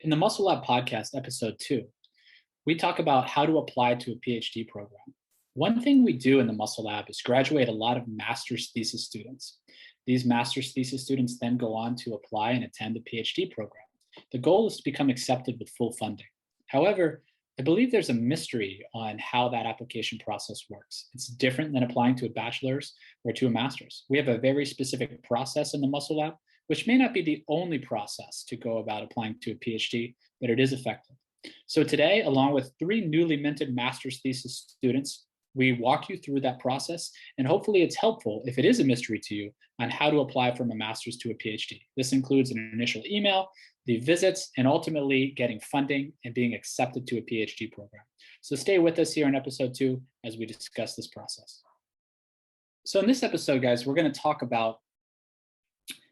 In the Muscle Lab podcast, episode 2, we talk about how to apply to a PhD program. One thing we do in the Muscle Lab is graduate a lot of master's thesis students. These master's thesis students then go on to apply and attend the PhD program. The goal is to become accepted with full funding. However, I believe there's a mystery on how that application process works. It's different than applying to a bachelor's or to a master's. We have a very specific process in the Muscle Lab, which may not be the only process to go about applying to a PhD, but it is effective. So today, along with 3 newly minted master's thesis students, we walk you through that process, and hopefully it's helpful, if it is a mystery to you, on how to apply from a master's to a PhD. This includes an initial email, the visits, and ultimately getting funding and being accepted to a PhD program. So stay with us here in episode 2 as we discuss this process. So in this episode, guys, we're going to talk about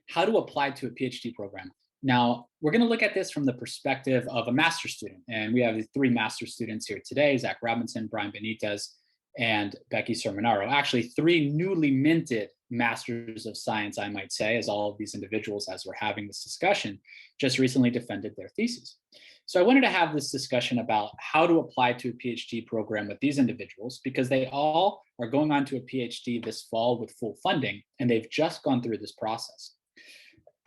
how to apply to a PhD program. Now, we're going to look at this from the perspective of a master's student. And we have 3 master's students here today: Zach Robinson, Brian Benitez, and Becky Sermonaro. Actually, 3 newly minted masters of science, I might say, as all of these individuals, as we're having this discussion, just recently defended their theses. So I wanted to have this discussion about how to apply to a PhD program with these individuals, because they all are going on to a PhD this fall with full funding, and they've just gone through this process.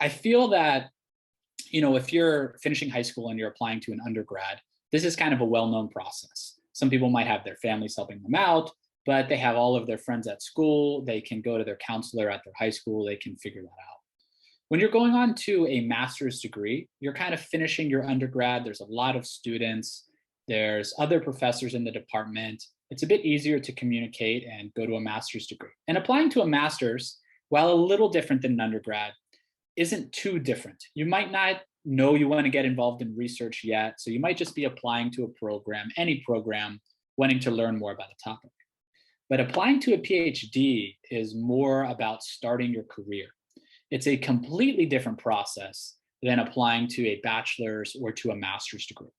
I feel that, if you're finishing high school and you're applying to an undergrad, this is kind of a well-known process. Some people might have their families helping them out, but they have all of their friends at school. They can go to their counselor at their high school. They can figure that out. When you're going on to a master's degree, you're kind of finishing your undergrad. There's a lot of students. There's other professors in the department. It's a bit easier to communicate and go to a master's degree. And applying to a master's, while a little different than an undergrad, isn't too different. You might not know you want to get involved in research yet, so you might just be applying to a program, any program, wanting to learn more about a topic. But applying to a PhD is more about starting your career. It's a completely different process than applying to a bachelor's or to a master's degree.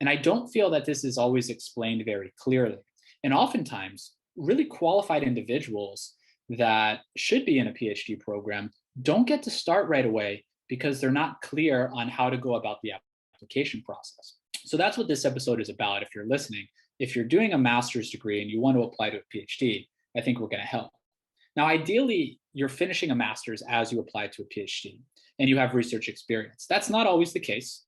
And I don't feel that this is always explained very clearly. And oftentimes, really qualified individuals that should be in a PhD program don't get to start right away because they're not clear on how to go about the application process. So that's what this episode is about. If you're listening, if you're doing a master's degree and you want to apply to a PhD, I think we're going to help. Now, ideally, you're finishing a master's as you apply to a PhD and you have research experience. That's not always the case.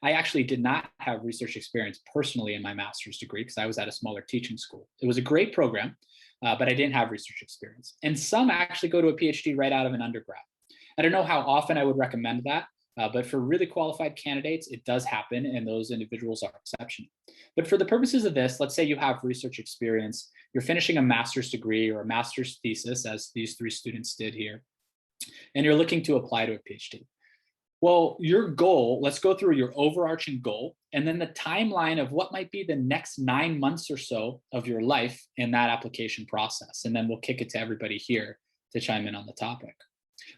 I actually did not have research experience personally in my master's degree because I was at a smaller teaching school. It was a great program, but I didn't have research experience. And some actually go to a PhD right out of an undergrad. I don't know how often I would recommend that, but for really qualified candidates, it does happen, and those individuals are exceptional. But for the purposes of this, let's say you have research experience, you're finishing a master's degree or a master's thesis, as these 3 students did here, and you're looking to apply to a PhD. Well, your goal, let's go through your overarching goal, and then the timeline of what might be the next 9 months or so of your life in that application process. And then we'll kick it to everybody here to chime in on the topic.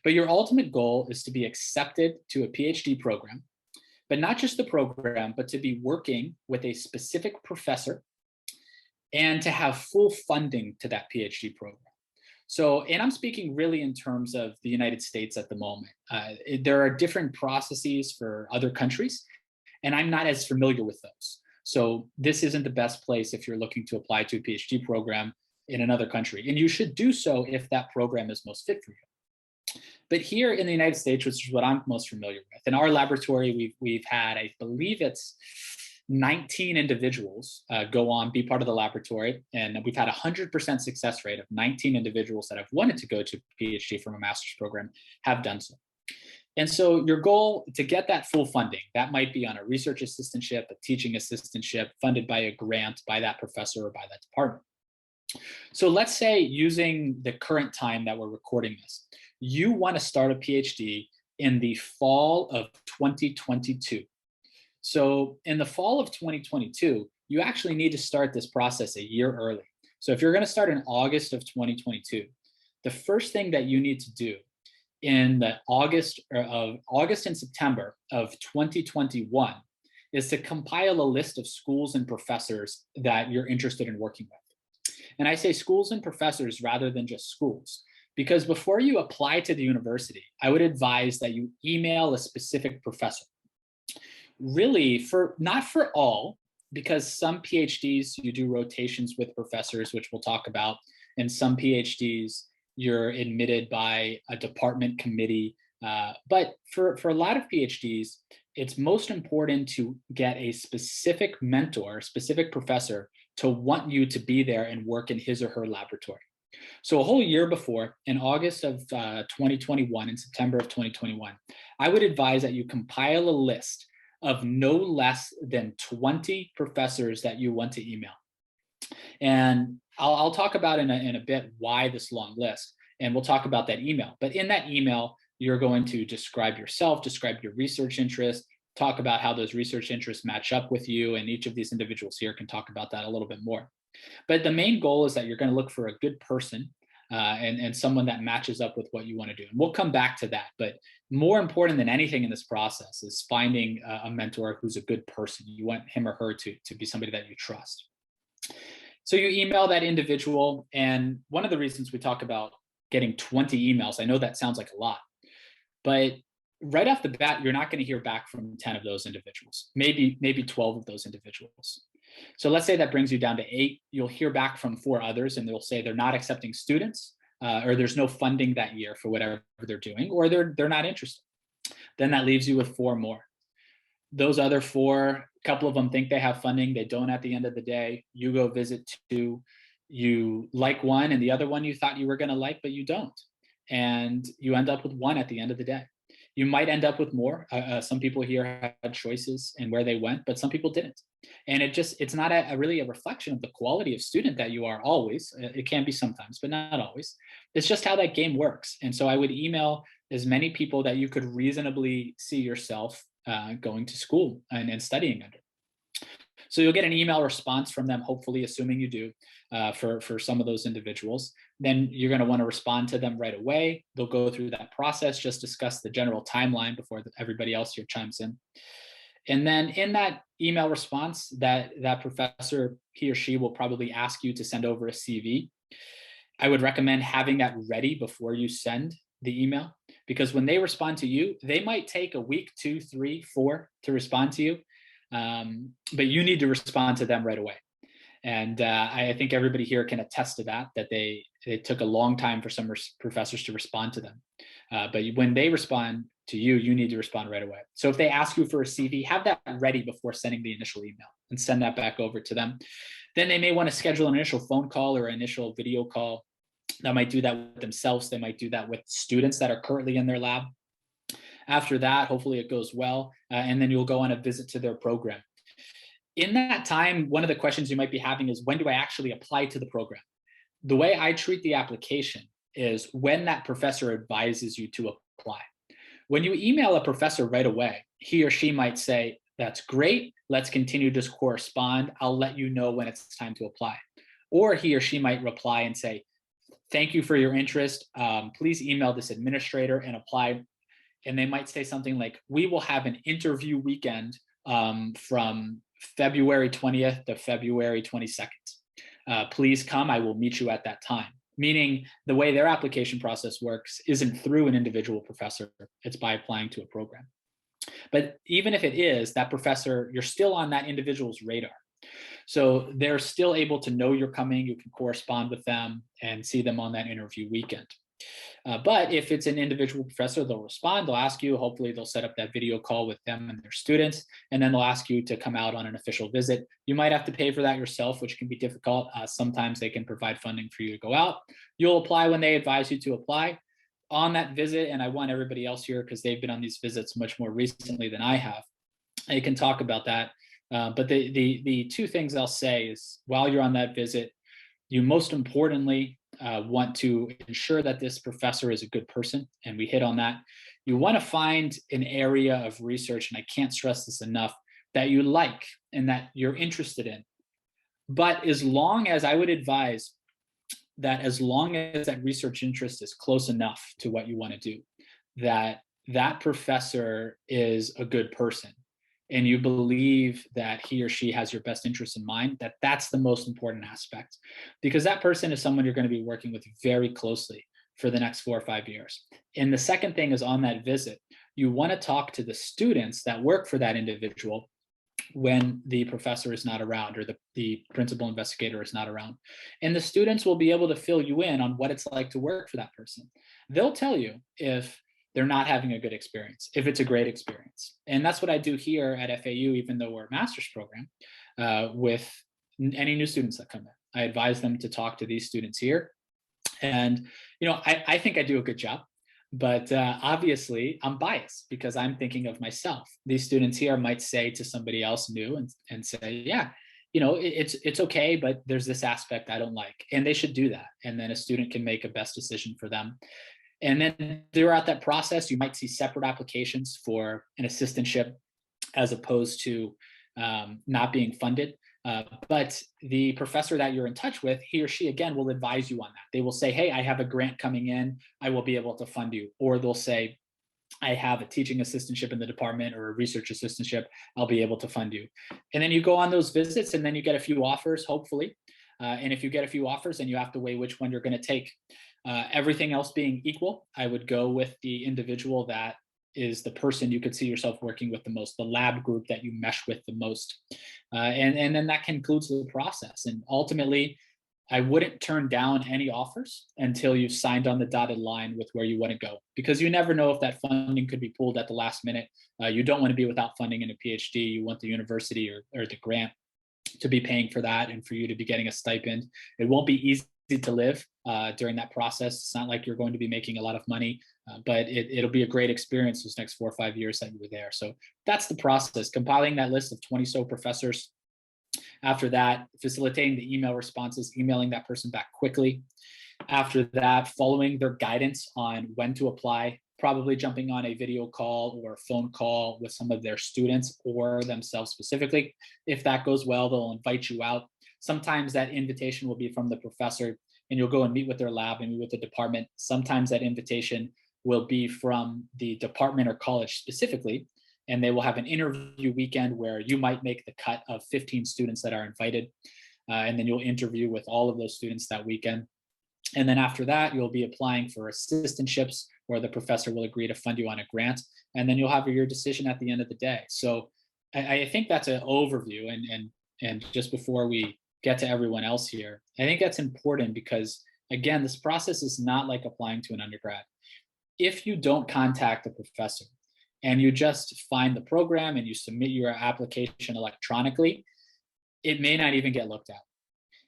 But your ultimate goal is to be accepted to a PhD program, but not just the program, but to be working with a specific professor and to have full funding to that PhD program. So, and I'm speaking really in terms of the United States at the moment. There are different processes for other countries, and I'm not as familiar with those. So this isn't the best place if you're looking to apply to a PhD program in another country. And you should do so if that program is most fit for you. But here in the United States, which is what I'm most familiar with, in our laboratory, we've had, I believe it's 19 individuals go on, be part of the laboratory, and we've had a 100% success rate of 19 individuals that have wanted to go to PhD from a master's program have done so. And so your goal to get that full funding, that might be on a research assistantship, a teaching assistantship, funded by a grant by that professor or by that department. So let's say, using the current time that we're recording this, you want to start a PhD in the fall of 2022. So in the fall of 2022, you actually need to start this process a year early. So if you're going to start in August of 2022, the first thing that you need to do in the August and September of 2021 is to compile a list of schools and professors that you're interested in working with. And I say schools and professors rather than just schools, because before you apply to the university, I would advise that you email a specific professor. Really, not for all, because some PhDs you do rotations with professors, which we'll talk about, and some PhDs you're admitted by a department committee. But for a lot of PhDs, it's most important to get a specific mentor, specific professor to want you to be there and work in his or her laboratory. So a whole year before, in August of 2021, in September of 2021, I would advise that you compile a list of no less than 20 professors that you want to email. And I'll talk about in a bit why this long list, and we'll talk about that email. But in that email, you're going to describe yourself, describe your research interest, talk about how those research interests match up with you, and each of these individuals here can talk about that a little bit more. But the main goal is that you're going to look for a good person and someone that matches up with what you want to do. And we'll come back to that. But more important than anything in this process is finding a mentor who's a good person. You want him or her to be somebody that you trust. So you email that individual. And one of the reasons we talk about getting 20 emails, I know that sounds like a lot, but right off the bat, you're not going to hear back from 10 of those individuals, maybe 12 of those individuals. So let's say that brings you down to 8. You'll hear back from 4 others, and they'll say they're not accepting students, or there's no funding that year for whatever they're doing, or they're not interested. Then that leaves you with 4 more. Those other 4, a couple of them think they have funding, they don't at the end of the day. You go visit 2, you like one, and the other one you thought you were going to like, but you don't. And you end up with 1 at the end of the day. You might end up with more. Some people here had choices in where they went, but some people didn't. And it's not really a reflection of the quality of student that you are always. It can be sometimes, but not always. It's just how that game works. And so I would email as many people that you could reasonably see yourself going to school and studying under. So you'll get an email response from them, hopefully, assuming you do, for some of those individuals. Then you're going to want to respond to them right away. They'll go through that process, just discuss the general timeline before everybody else here chimes in. And then in that email response, that professor, he or she will probably ask you to send over a CV. I would recommend having that ready before you send the email, because when they respond to you, they might take a week, 2, 3, 4 to respond to you. But you need to respond to them right away. And I think everybody here can attest to that it took a long time for some professors to respond to them. But when they respond to you, you need to respond right away. So if they ask you for a CV, have that ready before sending the initial email and send that back over to them. Then they may want to schedule an initial phone call or initial video call. They might do that with themselves. They might do that with students that are currently in their lab. After that, hopefully it goes well, and then you'll go on a visit to their program. In that time, one of the questions you might be having is, when do I actually apply to the program? The way I treat the application is when that professor advises you to apply. When you email a professor right away, he or she might say, that's great, let's continue to correspond, I'll let you know when it's time to apply. Or he or she might reply and say, thank you for your interest, please email this administrator and apply. And they might say something like, we will have an interview weekend from February 20th to February 22nd. Please come, I will meet you at that time. Meaning the way their application process works isn't through an individual professor, it's by applying to a program. But even if it is, that professor, you're still on that individual's radar. So they're still able to know you're coming, you can correspond with them and see them on that interview weekend. But if it's an individual professor, they'll respond, they'll ask you, hopefully they'll set up that video call with them and their students, and then they'll ask you to come out on an official visit. You might have to pay for that yourself, which can be difficult. Sometimes they can provide funding for you to go out. You'll apply when they advise you to apply. On that visit, and I want everybody else here, because they've been on these visits much more recently than I have, I can talk about that. But the 2 things I'll say is, while you're on that visit, you most importantly want to ensure that this professor is a good person, and we hit on that. You want to find an area of research, and I can't stress this enough, that you like and that you're interested in. But as long as I would advise that, as long as that research interest is close enough to what you want to do, that professor is a good person, and you believe that he or she has your best interest in mind, that's the most important aspect, because that person is someone you're going to be working with very closely for the next 4 or 5 years. And the second thing is, on that visit, You want to talk to the students that work for that individual when the professor is not around, or the principal investigator is not around. And the students will be able to fill you in on what it's like to work for that person. They'll tell you if they're not having a good experience, if it's a great experience. And that's what I do here at FAU, even though we're a master's program, with any new students that come in. I advise them to talk to these students here. And, I think I do a good job. But obviously, I'm biased because I'm thinking of myself. These students here might say to somebody else new and say, yeah, it's okay, but there's this aspect I don't like. And they should do that. And then a student can make a best decision for them. And then throughout that process, you might see separate applications for an assistantship as opposed to not being funded. But the professor that you're in touch with, he or she, again, will advise you on that. They will say, hey, I have a grant coming in. I will be able to fund you. Or they'll say, I have a teaching assistantship in the department or a research assistantship. I'll be able to fund you. And then you go on those visits and then you get a few offers, hopefully. And if you get a few offers, then you have to weigh which one you're going to take. Everything else being equal, I would go with the individual that is the person you could see yourself working with the most, the lab group that you mesh with the most. And then that concludes the process. And ultimately, I wouldn't turn down any offers until you've signed on the dotted line with where you want to go, because you never know if that funding could be pulled at the last minute. You don't want to be without funding in a PhD. You want the university or the grant to be paying for that and for you to be getting a stipend. It won't be easy to live during that process. It's not like you're going to be making a lot of money, but it'll be a great experience those next 4 or 5 years that you were there. So that's the process, compiling that list of 20 so professors. After that, facilitating the email responses, emailing that person back quickly. After that, following their guidance on when to apply, probably jumping on a video call or a phone call with some of their students or themselves specifically. If that goes well, they'll invite you out. Sometimes that invitation will be from the professor and you'll go and meet with their lab and meet with the department. Sometimes that invitation will be from the department or college specifically, and they will have an interview weekend where you might make the cut of 15 students that are invited. And then you'll interview with all of those students that weekend. And then after that, you'll be applying for assistantships where the professor will agree to fund you on a grant. And then you'll have your decision at the end of the day. So I think that's an overview. And just before we get to everyone else here, I think that's important because, again, this process is not like applying to an undergrad. If you don't contact the professor and you just find the program and you submit your application electronically, it may not even get looked at.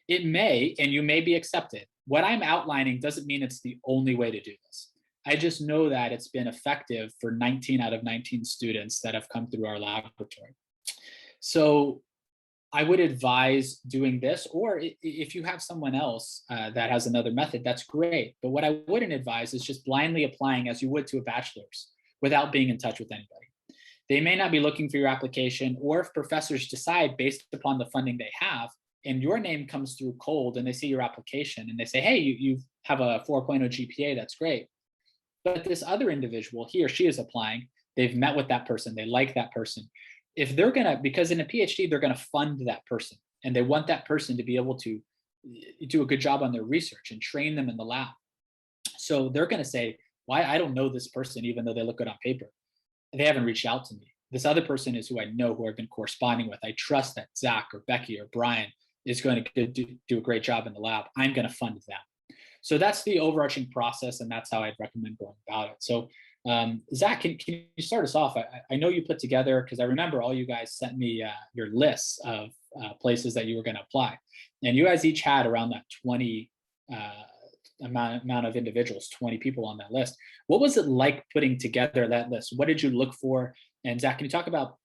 It may, and you may be accepted. What I'm outlining doesn't mean it's the only way to do this. I just know that it's been effective for 19 out of 19 students that have come through our laboratory. So I would advise doing this, or if you have someone else that has another method, that's great. But what I wouldn't advise is just blindly applying as you would to a bachelor's without being in touch with anybody. They may not be looking for your application, or if professors decide based upon the funding they have, and your name comes through cold and they see your application and they say, hey, you have a 4.0 GPA, that's great. But this other individual, he or she is applying, they've met with that person, they like that person. If they're gonna, because in a PhD, they're gonna fund that person and they want that person to be able to do a good job on their research and train them in the lab. So they're gonna say, why, I don't know this person, even though they look good on paper. They haven't reached out to me. This other person is who I know, who I've been corresponding with. I trust that Zach or Becky or Brian is going to do a great job in the lab. I'm going to fund them. So that's the overarching process, and that's how I'd recommend going about it. So Zach, can you start us off? I know you put together, because I remember all you guys sent me your lists of places that you were going to apply. And you guys each had around that 20 amount of individuals, 20 people on that list. What was it like putting together that list? What did you look for? And Zach, can you talk about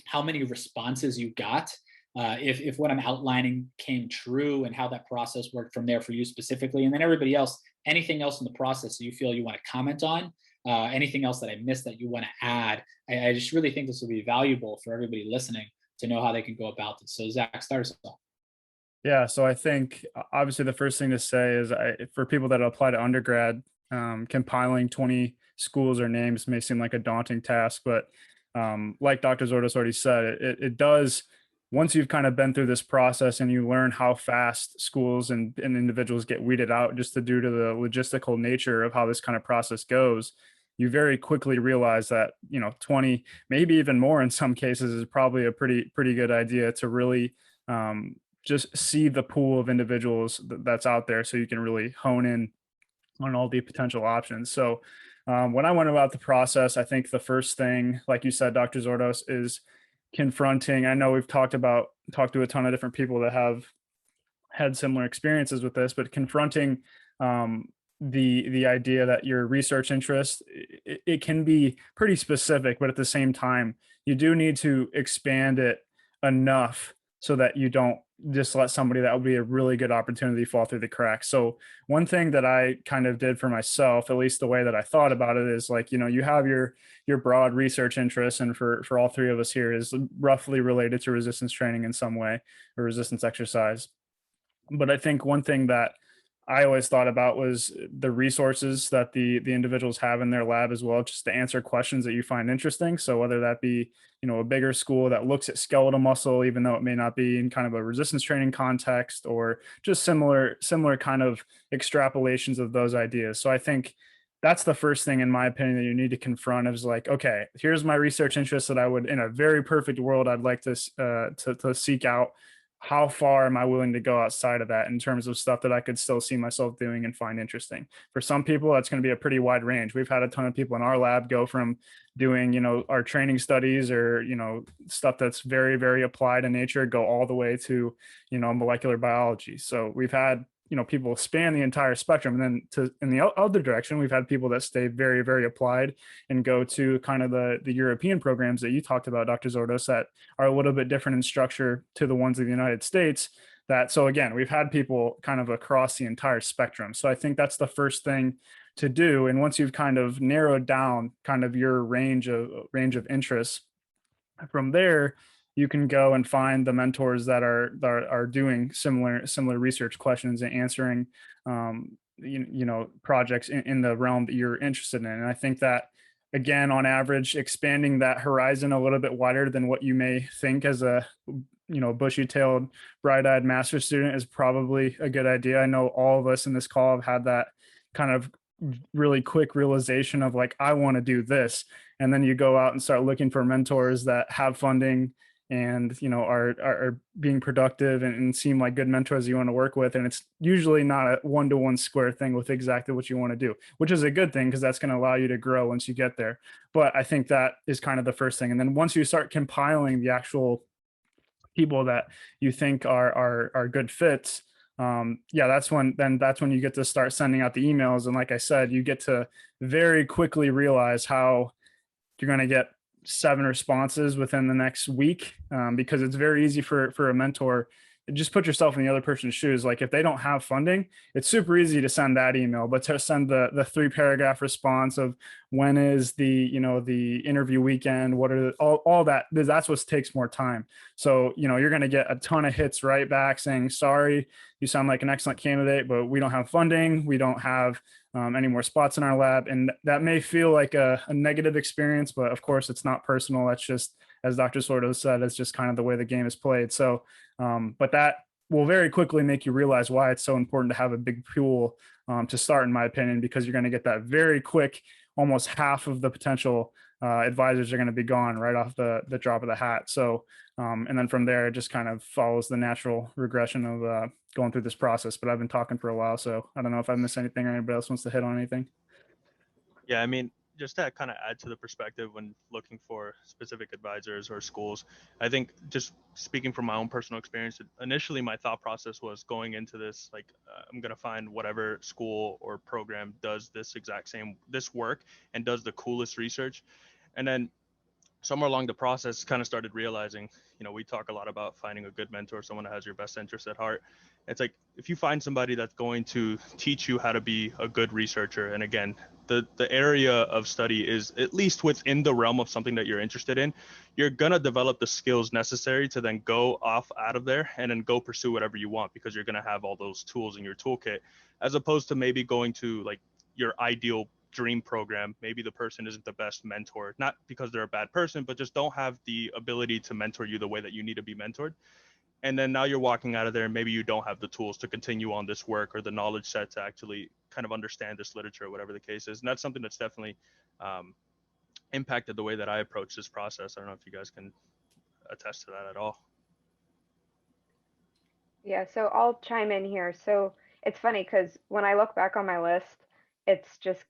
how many responses you got? If what I'm outlining came true, and how that process worked from there for you specifically, and then everybody else, anything else in the process that you feel you want to comment on, anything else that I missed that you want to add. I just really think this will be valuable for everybody listening to know how they can go about this. So Zach, start us off. Yeah, so I think obviously the first thing to say is for people that apply to undergrad, compiling 20 schools or names may seem like a daunting task, but like Dr. Zordas already said, it does. Once you've kind of been through this process and you learn how fast schools and individuals get weeded out just due to the logistical nature of how this kind of process goes, you very quickly realize that, 20, maybe even more in some cases, is probably a pretty good idea to really just see the pool of individuals that's out there, so you can really hone in on all the potential options. So when I went about the process, I think the first thing, like you said, Dr. Zordos, is confronting. I know we've talked to a ton of different people that have had similar experiences with this, but confronting the idea that your research interest, it can be pretty specific, but at the same time, you do need to expand it enough so that you don't just let somebody that would be a really good opportunity fall through the cracks. So one thing that I kind of did for myself, at least the way that I thought about it, is like, you have your broad research interests, and for all three of us here is roughly related to resistance training in some way, or resistance exercise. But I think one thing that I always thought about was the resources that the individuals have in their lab as well, just to answer questions that you find interesting. So whether that be, a bigger school that looks at skeletal muscle, even though it may not be in kind of a resistance training context, or just similar kind of extrapolations of those ideas. So I think that's the first thing, in my opinion, that you need to confront, is like, okay, here's my research interests that I would, in a very perfect world, I'd like to seek out. How far am I willing to go outside of that in terms of stuff that I could still see myself doing and find interesting? For some people, that's going to be a pretty wide range. We've had a ton of people in our lab go from doing, our training studies, or, stuff that's very, very applied in nature, go all the way to, molecular biology. So we've had, people span the entire spectrum. And then in the other direction, we've had people that stay very, very applied and go to kind of the European programs that you talked about, Dr. Zordos, that are a little bit different in structure to the ones in the United States. So again, we've had people kind of across the entire spectrum. So I think that's the first thing to do. And once you've kind of narrowed down kind of your range of interests, from there you can go and find the mentors that are doing similar research questions and answering projects in the realm that you're interested in. And I think that, again, on average, expanding that horizon a little bit wider than what you may think as a bushy-tailed, bright-eyed master's student is probably a good idea. I know all of us in this call have had that kind of really quick realization of like, I want to do this. And then you go out and start looking for mentors that have funding and, are being productive and seem like good mentors you want to work with. And it's usually not a one-to-one square thing with exactly what you want to do, which is a good thing, because that's going to allow you to grow once you get there. But I think that is kind of the first thing. And then once you start compiling the actual people that you think are good fits, that's when you get to start sending out the emails. And like I said, you get to very quickly realize how you're going to get 7 responses within the next week, because it's very easy for a mentor. Just put yourself in the other person's shoes. Like, if they don't have funding, it's super easy to send that email, but to send the 3-paragraph response of when is the interview weekend, what are all that, that's what takes more time. So, you're going to get a ton of hits right back saying, sorry, you sound like an excellent candidate, but we don't have funding. We don't have any more spots in our lab. And that may feel like a negative experience, but of course it's not personal. That's just, as Dr. Sordo said, it's just kind of the way the game is played. So, but that will very quickly make you realize why it's so important to have a big pool to start, in my opinion, because you're going to get that very quick. Almost half of the potential advisors are going to be gone right off the drop of the hat. So, and then from there, it just kind of follows the natural regression of going through this process. But I've been talking for a while, so I don't know if I missed anything or anybody else wants to hit on anything. Yeah, I mean, just to kind of add to the perspective when looking for specific advisors or schools, I think, just speaking from my own personal experience, initially my thought process was going into this like, I'm going to find whatever school or program does this work and does the coolest research. And then somewhere along the process, kind of started realizing, we talk a lot about finding a good mentor, someone that has your best interest at heart. It's like, if you find somebody that's going to teach you how to be a good researcher, and again, the area of study is at least within the realm of something that you're interested in, you're going to develop the skills necessary to then go off out of there and then go pursue whatever you want, because you're going to have all those tools in your toolkit, as opposed to maybe going to like your ideal dream program. Maybe the person isn't the best mentor, not because they're a bad person, but just don't have the ability to mentor you the way that you need to be mentored. And then now you're walking out of there and maybe you don't have the tools to continue on this work or the knowledge set to actually kind kind of understand this literature, whatever the case is. And that's something that's definitely impacted the way that I approach this process. I don't know if you guys can attest to that at all. Yeah, so I'll chime in here. So it's funny because when I look back on my list, it's just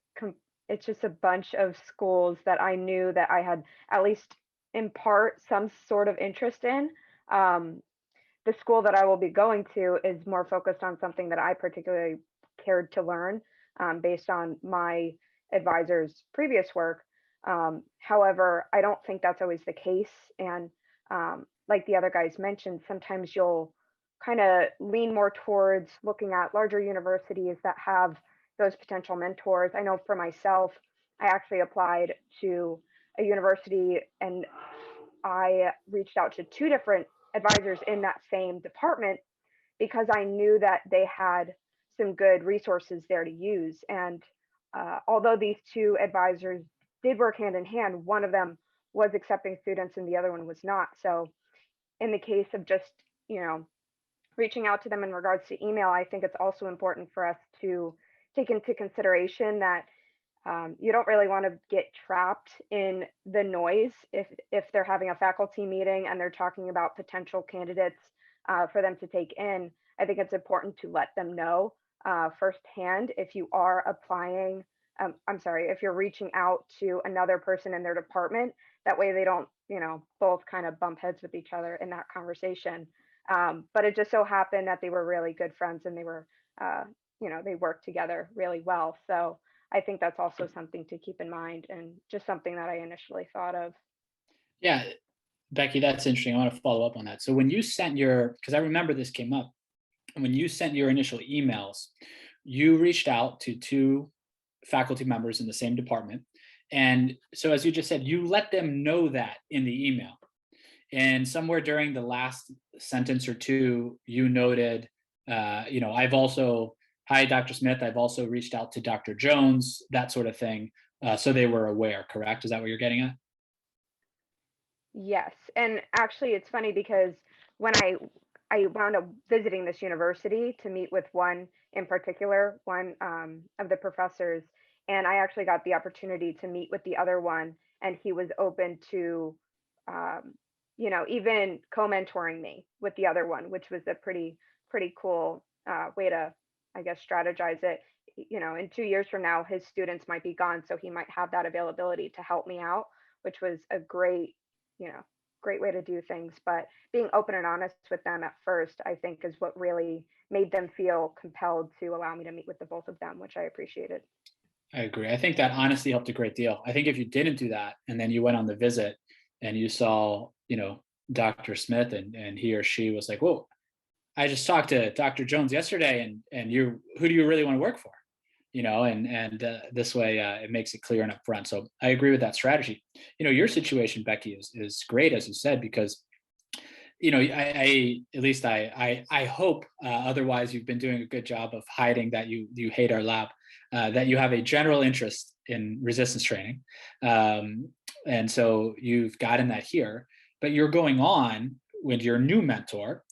it's just a bunch of schools that I knew that I had at least in part some sort of interest in. Um, the school that I will be going to is more focused on something that I particularly cared to learn based on my advisor's previous work. However, I don't think that's always the case. And like the other guys mentioned, sometimes you'll kind of lean more towards looking at larger universities that have those potential mentors. I know for myself, I actually applied to a university and I reached out to two different advisors in that same department because I knew that they had some good resources there to use. And although these two advisors did work hand in hand, one of them was accepting students and the other one was not. So in the case of just, you know, reaching out to them in regards to email, I think it's also important for us to take into consideration that you don't really want to get trapped in the noise if they're having a faculty meeting and they're talking about potential candidates for them to take in. I think it's important to let them know firsthand if you are applying. I'm sorry, if you're reaching out to another person in their department. That way they don't, you know, both kind of bump heads with each other in that conversation. But it just so happened that they were really good friends and they were, you know, they worked together really well. So I think that's also something to keep in mind and just something that I initially thought of. Yeah, Becky, that's interesting. I want to follow up on that. So when you sent your, because I remember this came up, when you sent your initial emails, you reached out to two faculty members in the same department. And so as you just said, you let them know that in the email. And somewhere during the last sentence or two, you noted, you know, I've also, hi, Dr. Smith, I've also reached out to Dr. Jones, that sort of thing. So they were aware, correct? Is that what you're getting at? Yes, and actually it's funny because when I wound up visiting this university to meet with one in particular, one of the professors, and I actually got the opportunity to meet with the other one, and he was open to, um, you know, even co-mentoring me with the other one, which was a pretty cool way to, I guess, strategize it. You know, in 2 years from now, his students might be gone, so he might have that availability to help me out, which was a great, you know, great way to do things. But being open and honest with them at first, I think, is what really made them feel compelled to allow me to meet with the both of them, which I appreciated. I agree. I think that honestly helped a great deal. I think if you didn't do that and then you went on the visit and you saw, you know, Dr. Smith and he or she was like, whoa, I just talked to Dr. Jones yesterday and you, who do you really want to work for? You know, and this way it makes it clear and upfront. So I agree with that strategy. You know, your situation, Becky, is great, as you said, because you know, I at least I hope. Otherwise, you've been doing a good job of hiding that you hate our lab. That you have a general interest in resistance training, and so you've gotten that here. But you're going on with your new mentor,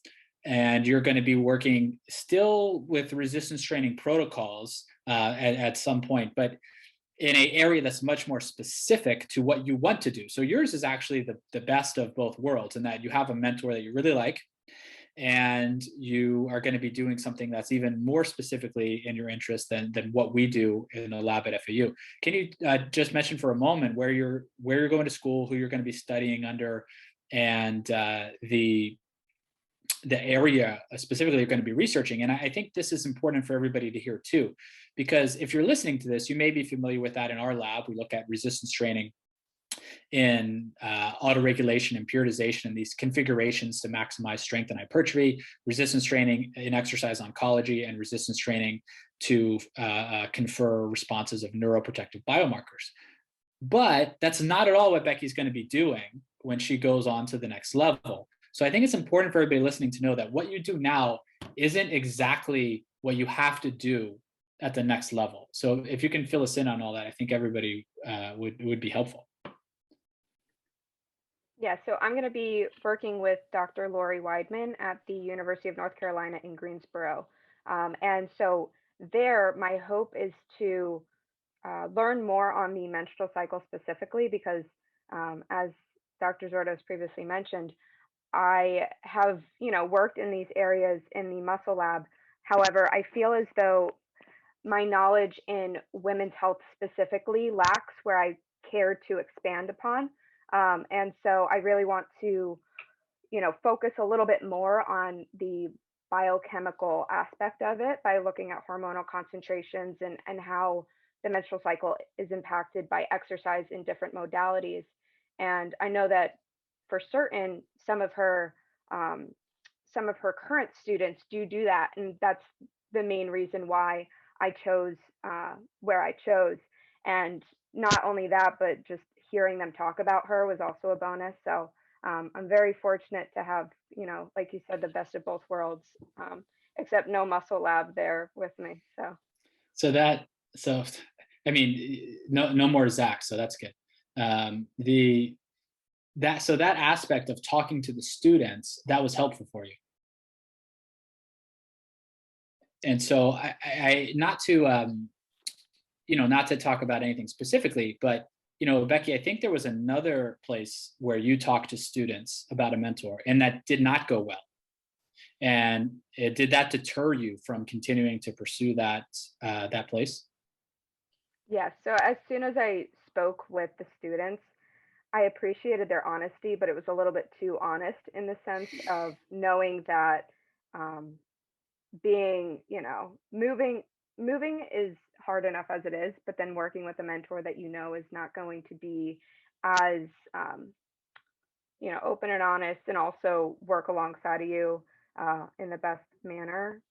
and you're going to be working still with resistance training protocols at some point, but in an area that's much more specific to what you want to do. So yours is actually the best of both worlds in that you have a mentor that you really like, and you are going to be doing something that's even more specifically in your interest than what we do in the lab at FAU. Can you just mention for a moment where you're going to school, who you're going to be studying under, and the area specifically you're going to be researching? And I think this is important for everybody to hear too, because if you're listening to this, you may be familiar with that. In our lab, we look at resistance training in autoregulation and periodization and these configurations to maximize strength and hypertrophy, resistance training in exercise oncology, and resistance training to confer responses of neuroprotective biomarkers. But that's not at all what Becky's going to be doing when she goes on to the next level. So I think it's important for everybody listening to know that what you do now isn't exactly what you have to do at the next level. So if you can fill us in on all that, I think everybody would be helpful. Yeah, so I'm going to be working with Dr. Lori Weidman at the University of North Carolina in Greensboro. And so there, my hope is to learn more on the menstrual cycle specifically, because as Dr. Zordo has previously mentioned, I have, worked in these areas in the muscle lab. However, I feel as though my knowledge in women's health specifically lacks where I care to expand upon. And so I really want to, focus a little bit more on the biochemical aspect of it by looking at hormonal concentrations and how the menstrual cycle is impacted by exercise in different modalities. And I know that for certain, um, some of her current students do that, and that's the main reason why I chose where I chose. And not only that, but just hearing them talk about her was also a bonus. So I'm very fortunate to have, like you said, the best of both worlds, except no muscle lab there with me. So that, so, I mean, no more Zach, so that's good. So that aspect of talking to the students, that was helpful for you. And so I not to, not to talk about anything specifically, but, Becky, I think there was another place where you talked to students about a mentor and that did not go well. And did that deter you from continuing to pursue that place? Yeah, so as soon as I spoke with the students, I appreciated their honesty, but it was a little bit too honest in the sense of knowing that um, being, moving is hard enough as it is, but then working with a mentor that is not going to be as, um, open and honest, and also work alongside of you in the best manner.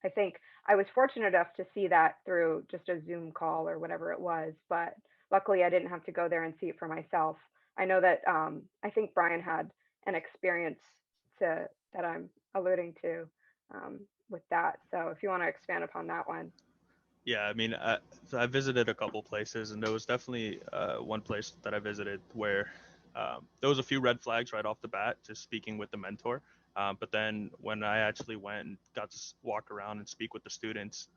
I think I was fortunate enough to see that through just a Zoom call or whatever it was, but luckily I didn't have to go there and see it for myself. I know that I think Brian had an experience that I'm alluding to with that. So if you want to expand upon that one. Yeah, I mean, so I visited a couple places, and there was definitely one place that I visited where there was a few red flags right off the bat, just speaking with the mentor. But then when I actually went and got to walk around and speak with the students,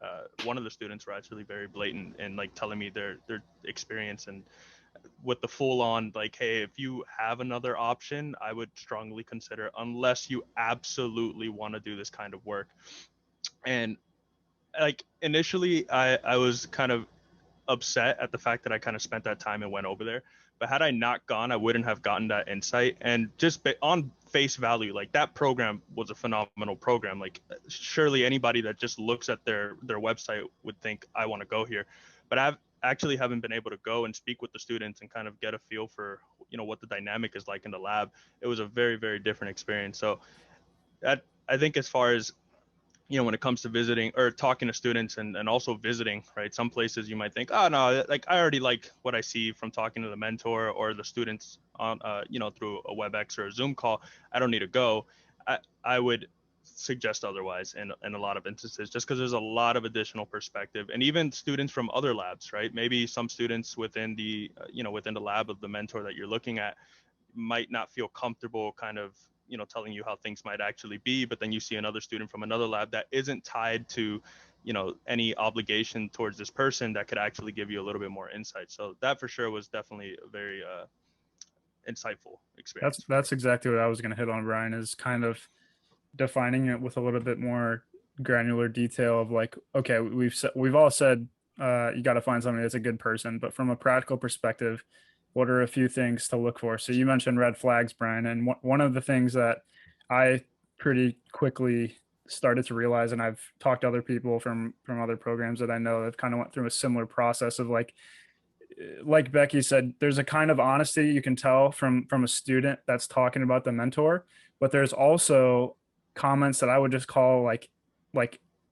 one of the students were actually very blatant and like telling me their experience, and with the full on like, hey, if you have another option, I would strongly consider, unless you absolutely want to do this kind of work. And like initially I was kind of upset at the fact that I kind of spent that time and went over there. But had I not gone, I wouldn't have gotten that insight. And just on face value, like that program was a phenomenal program. Like surely anybody that just looks at their website would think, I want to go here. But I've actually haven't been able to go and speak with the students and kind of get a feel for, what the dynamic is like in the lab. It was a very, very different experience. So that, I think, as far as when it comes to visiting or talking to students and also visiting, right? Some places you might think, oh no, like I already like what I see from talking to the mentor or the students on, through a WebEx or a Zoom call. I don't need to go. I would suggest otherwise in a lot of instances, just because there's a lot of additional perspective, and even students from other labs, right? Maybe some students within the, within the lab of the mentor that you're looking at might not feel comfortable kind of telling you how things might actually be, but then you see another student from another lab that isn't tied to any obligation towards this person that could actually give you a little bit more insight. So that for sure was definitely a very insightful experience. That's exactly what I was going to hit on, Brian, is kind of defining it with a little bit more granular detail of like, okay, we've all said you got to find somebody that's a good person, but from a practical perspective, what are a few things to look for? So you mentioned red flags, Brian, and one of the things that I pretty quickly started to realize, and I've talked to other people from other programs that I know that kind of went through a similar process of like Becky said, there's a kind of honesty you can tell from a student that's talking about the mentor, but there's also comments that I would just call like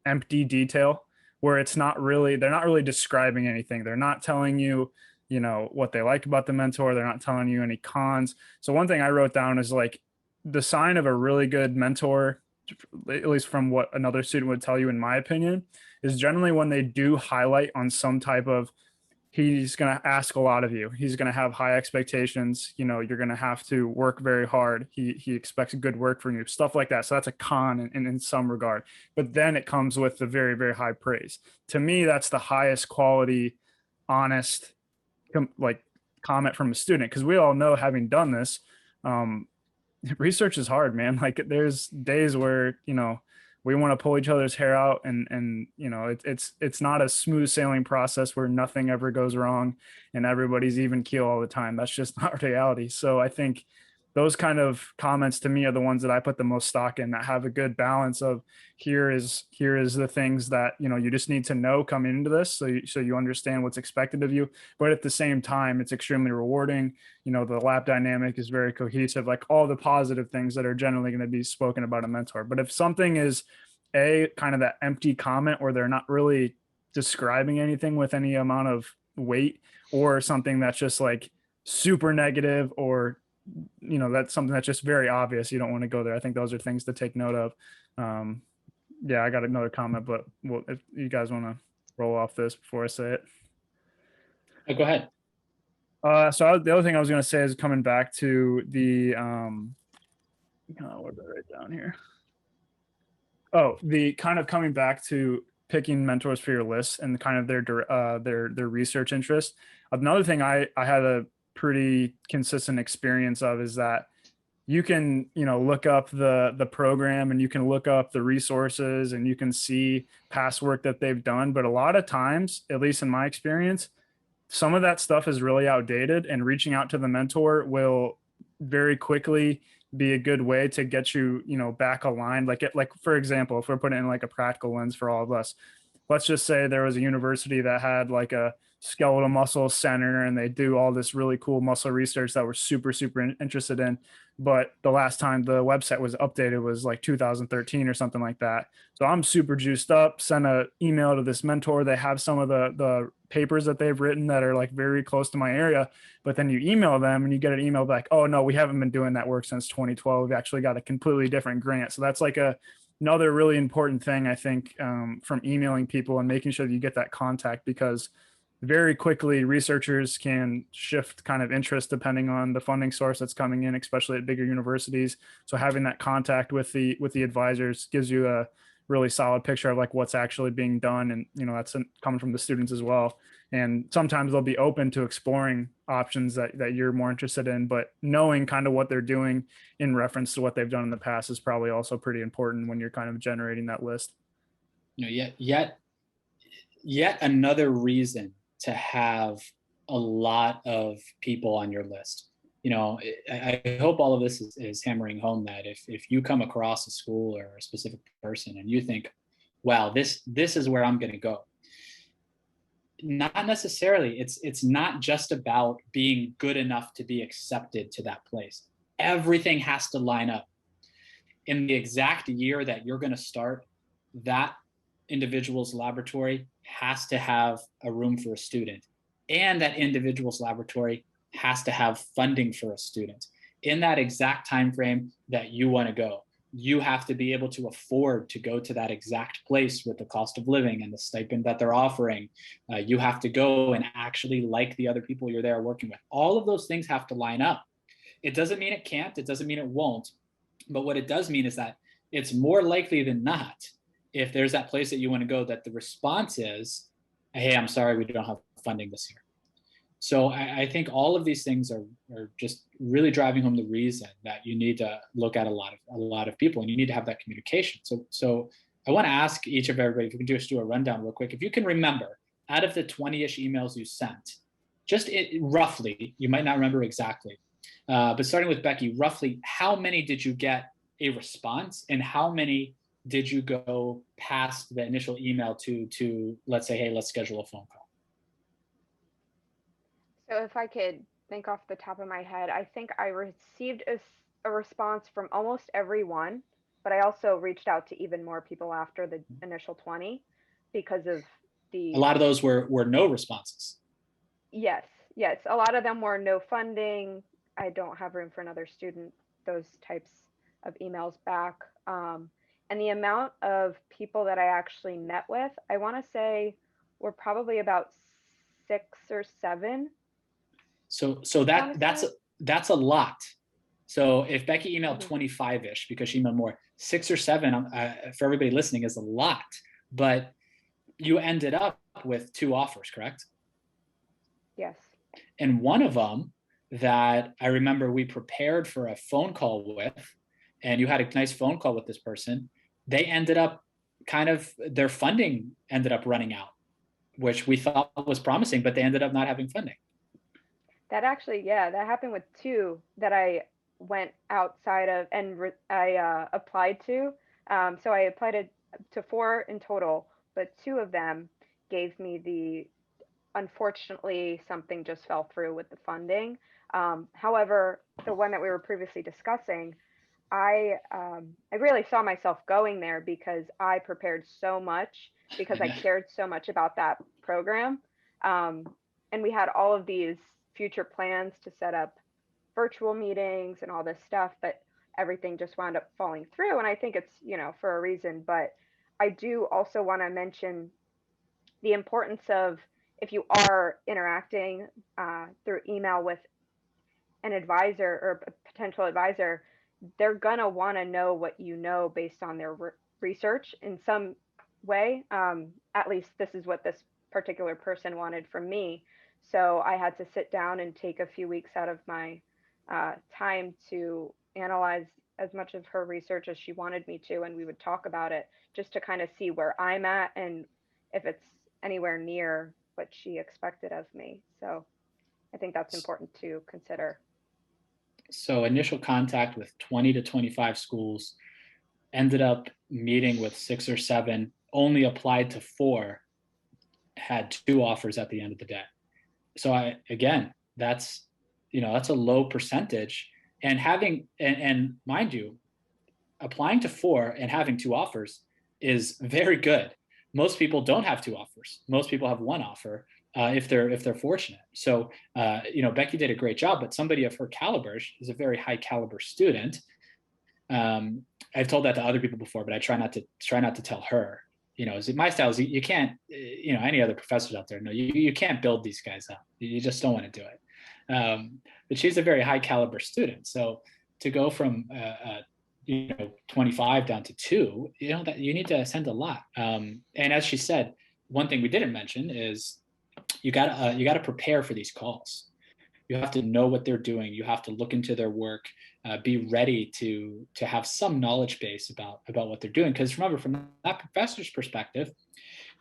empty detail, where they're not really describing anything. They're not telling you, what they like about the mentor. They're not telling you any cons. So one thing I wrote down is like the sign of a really good mentor, at least from what another student would tell you, in my opinion, is generally when they do highlight on some type of, he's going to ask a lot of you. He's going to have high expectations. You know, you're going to have to work very hard. He expects good work from you, stuff like that. So that's a con in some regard. But then it comes with the very, very high praise. To me, that's the highest quality, honest, like comment from a student. Because we all know, having done this, research is hard, man. Like there's days where, you know, we want to pull each other's hair out, and you know, it's not a smooth sailing process where nothing ever goes wrong and everybody's even keel all the time. That's just not reality. So I think those kind of comments to me are the ones that I put the most stock in, that have a good balance of here is the things that, you know, you just need to know coming into this, so you understand what's expected of you, but at the same time it's extremely rewarding. You know, the lab dynamic is very cohesive, like all the positive things that are generally going to be spoken about a mentor. But if something is a kind of that empty comment, or they're not really describing anything with any amount of weight, or something that's just like super negative, or you know, that's something that's just very obvious, you don't want to go there. I think those are things to take note of. Yeah, I got another comment, but well, if you guys want to roll off this before I say it. Go ahead. So the other thing I was going to say is coming back to the what did I write down here? Oh, the kind of coming back to picking mentors for your list and kind of their research interest. Another thing I had a pretty consistent experience of is that you can, you know, look up the program, and you can look up the resources, and you can see past work that they've done. But a lot of times, at least in my experience, some of that stuff is really outdated, and reaching out to the mentor will very quickly be a good way to get you, you know, back aligned. Like for example, if we're putting in like a practical lens for all of us, let's just say there was a university that had like a skeletal muscle center, and they do all this really cool muscle research that we're super interested in, but the last time the website was updated was like 2013 or something like that. So I'm super juiced up, send an email to this mentor. They have some of the papers that they've written that are like very close to my area, but then you email them and you get an email back, oh no, we haven't been doing that work since 2012. We've actually got a completely different grant. So that's like another really important thing, I think, from emailing people and making sure that you get that contact, because very quickly researchers can shift kind of interest depending on the funding source that's coming in, especially at bigger universities. So having that contact with the advisors gives you a really solid picture of like what's actually being done. And, you know, that's coming from the students as well. And sometimes they'll be open to exploring options that you're more interested in, but knowing kind of what they're doing in reference to what they've done in the past is probably also pretty important when you're kind of generating that list. You know, yet another reason to have a lot of people on your list. You know, I hope all of this is hammering home that if you come across a school or a specific person and you think, wow, this is where I'm going to go. Not necessarily. It's not just about being good enough to be accepted to that place. Everything has to line up. In the exact year that you're going to start, that individual's laboratory has to have a room for a student, and that individual's laboratory has to have funding for a student in that exact time frame that you want to go. You have to be able to afford to go to that exact place with the cost of living and the stipend that they're offering. You have to go and actually like the other people you're there working with. All of those things have to line up. It doesn't mean it can't, it doesn't mean it won't, but what it does mean is that it's more likely than not, if there's that place that you want to go, that the response is, hey, I'm sorry, we don't have funding this year. So I think all of these things are just really driving home the reason that you need to look at a lot of people, and you need to have that communication. So I want to ask each of everybody, if we can just do a rundown real quick. If you can remember, out of the 20-ish emails you sent, just roughly, you might not remember exactly, but starting with Becky, roughly how many did you get a response, and how many did you go past the initial email to let's say, hey, let's schedule a phone call? So if I could think off the top of my head, I think I received a response from almost everyone, but I also reached out to even more people after the initial 20 because of the... A lot of those were no responses. Yes. A lot of them were no funding, I don't have room for another student, those types of emails back. And the amount of people that I actually met with, I want to say were probably about 6 or 7. So Honestly. that's a lot. So if Becky emailed Mhm. 25-ish because she emailed more, 6 or 7 for everybody listening is a lot. But you ended up with 2 offers, correct? Yes. And one of them that I remember we prepared for a phone call with, and you had a nice phone call with this person, they ended up their funding ended up running out, which we thought was promising, but they ended up not having funding. That actually, yeah, that happened with 2 that I went outside of and I applied to. So I applied to 4 in total, but 2 of them gave me the unfortunately something just fell through with the funding. However, the one that we were previously discussing, I really saw myself going there because I prepared so much because I cared so much about that program. Um, and we had all of these future plans to set up virtual meetings and all this stuff, but everything just wound up falling through. And I think it's, for a reason. But I do also want to mention the importance of, if you are interacting through email with an advisor or a potential advisor, they're going to want to know what you know based on their research in some way. At least this is what this particular person wanted from me. So I had to sit down and take a few weeks out of my time to analyze as much of her research as she wanted me to. And we would talk about it just to kind of see where I'm at and if it's anywhere near what she expected of me. So I think that's important to consider. So initial contact with 20 to 25 schools, ended up meeting with 6 or 7, only applied to 4, had 2 offers at the end of the day. So that's a low percentage. And and mind you, applying to 4 and having 2 offers is very good. Most people don't have 2 offers. Most people have 1 offer if they're fortunate. So Becky did a great job, but somebody of her caliber is a very high caliber student. I've told that to other people before, but I try not to tell her. My style is you can't. Any other professors out there, no, you can't build these guys up. You just don't want to do it. But she's a very high caliber student, so to go from 25 down to 2, that you need to send a lot. And as she said, one thing we didn't mention is you gotta prepare for these calls. You have to know what they're doing. You have to look into their work, be ready to have some knowledge base about what they're doing. Because remember, from that professor's perspective,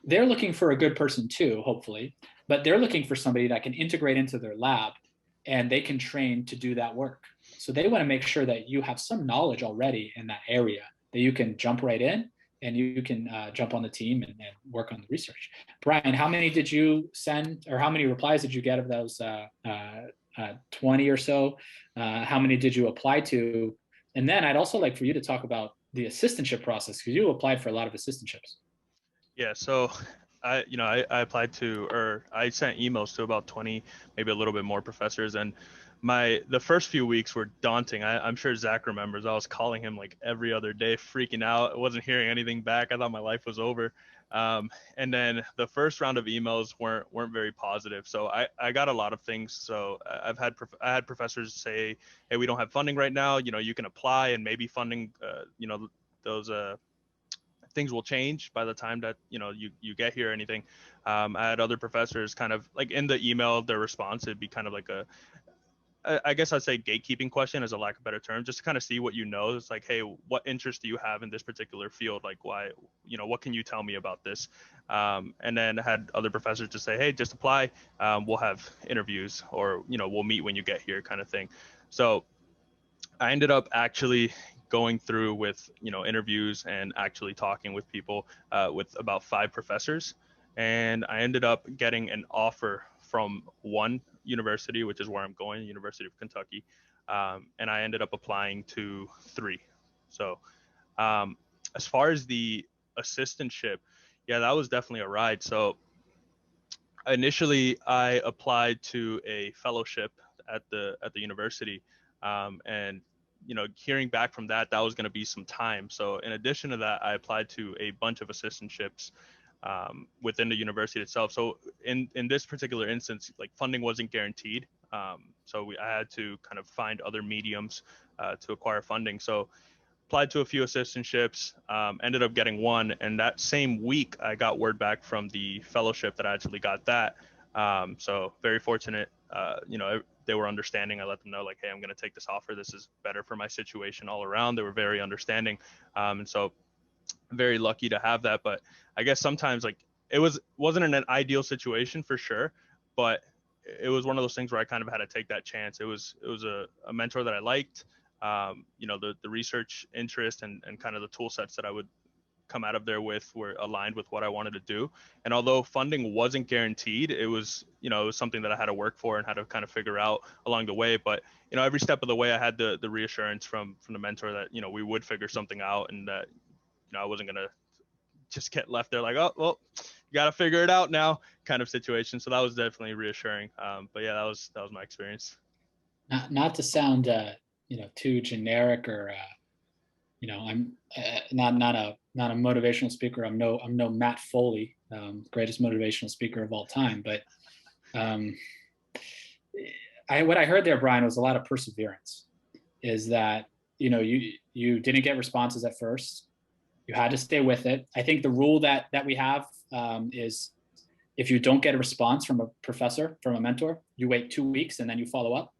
they're looking for a good person too, hopefully, but they're looking for somebody that can integrate into their lab and they can train to do that work. So they want to make sure that you have some knowledge already in that area that you can jump right in and you can jump on the team and work on the research. Brian, how many did you send, or how many replies did you get of those 20 or so? How many did you apply to? And then I'd also like for you to talk about the assistantship process, because you applied for a lot of assistantships. Yeah, so I applied to, or I sent emails to about 20, maybe a little bit more professors, and the first few weeks were daunting. I'm sure Zach remembers. I was calling him like every other day, freaking out. I wasn't hearing anything back. I thought my life was over. And then the first round of emails weren't very positive. So I got a lot of things. So I had professors say, hey, we don't have funding right now. You can apply and maybe funding, those things will change by the time that you get here or anything. I had other professors kind of like in the email, their response, it'd be kind of like I guess I'd say gatekeeping question, as a lack of a better term, just to kind of see what you know. It's like, hey, what interest do you have in this particular field? Like, why, what can you tell me about this? And then I had other professors to say, hey, just apply. We'll have interviews, or we'll meet when you get here, kind of thing. So I ended up actually going through with interviews and actually talking with people, with about 5 professors, and I ended up getting an offer from one university, which is where I'm going, University of Kentucky, and I ended up applying to 3. So as far as the assistantship, yeah, that was definitely a ride. So initially I applied to a fellowship at the university, and hearing back from that was going to be some time. So in addition to that, I applied to a bunch of assistantships, within the university itself. So in this particular instance, like funding wasn't guaranteed. So I had to kind of find other mediums to acquire funding. So applied to a few assistantships, ended up getting one. And that same week, I got word back from the fellowship that I actually got that. So very fortunate, they were understanding. I let them know like, hey, I'm going to take this offer. This is better for my situation all around. They were very understanding. And so very lucky to have that. But I guess sometimes like wasn't an ideal situation for sure, but it was one of those things where I kind of had to take that chance. It was a mentor that I liked, the research interest and kind of the tool sets that I would come out of there with were aligned with what I wanted to do. And although funding wasn't guaranteed, it was something that I had to work for and had to kind of figure out along the way. But, every step of the way I had the reassurance from the mentor that, we would figure something out and that, I wasn't going to just get left there like, oh, well, you got to figure it out now kind of situation. So that was definitely reassuring. But yeah, that was my experience. Not to sound, too generic or, I'm not a motivational speaker. I'm no Matt Foley, greatest motivational speaker of all time. But what I heard there, Brian, was a lot of perseverance. Is that you didn't get responses at first. You had to stay with it. I think the rule that we have is if you don't get a response from a professor, from a mentor, you wait 2 weeks and then you follow up.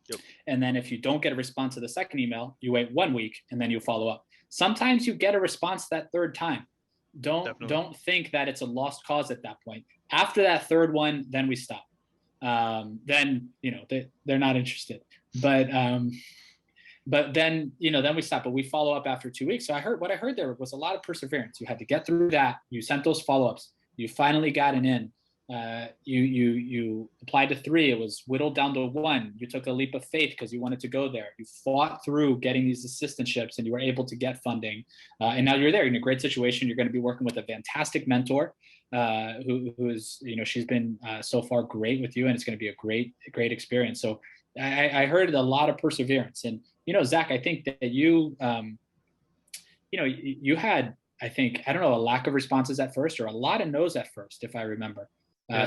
Yep. And then if you don't get a response to the second email, you wait 1 week and then you follow up. Sometimes you get a response that third time. Don't think that it's a lost cause at that point. After that third one, then we stop. Then they're not interested. But then we stop. But we follow up after 2 weeks. So what I heard there was a lot of perseverance. You had to get through that. You sent those follow-ups. You finally got an in. You applied to 3. It was whittled down to 1. You took a leap of faith because you wanted to go there. You fought through getting these assistantships and you were able to get funding. And now you're there. You're in a great situation. You're going to be working with a fantastic mentor who is, she's been so far great with you, and it's going to be a great experience. So I heard a lot of perseverance. And, Zach, I think that you had, I think, I don't know, a lack of responses at first or a lot of no's at first, if I remember.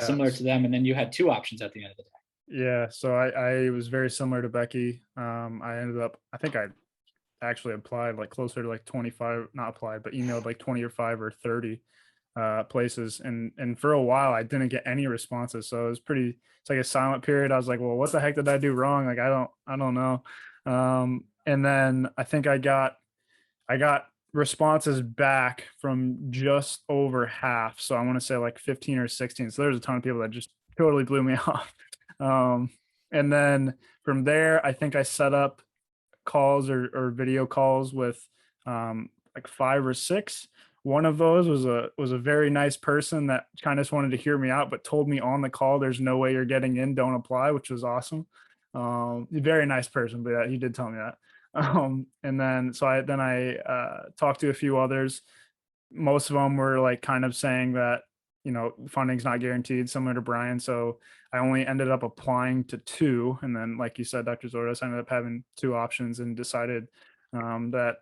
Similar to them, and then you had 2 options at the end of the day. Yeah, so I was very similar to Becky. I ended up, I think I actually applied like closer to like 25, not applied, but emailed like 20 or 5 or 30 places, and for a while I didn't get any responses. So it's like a silent period. I was like, well, what the heck did I do wrong? Like I don't know. And then I think I got responses back from just over half. So I want to say like 15 or 16. So there's a ton of people that just totally blew me off. And then from there, I think I set up calls or video calls with like 5 or 6. One of those was a very nice person that kind of just wanted to hear me out, but told me on the call, there's no way you're getting in, don't apply, which was awesome. Very nice person, but yeah, he did tell me that. And then I talked to a few others. Most of them were like kind of saying that funding's not guaranteed, similar to Brian. So I only ended up applying to 2, and then like you said, Dr. Zordas, I ended up having 2 options and decided that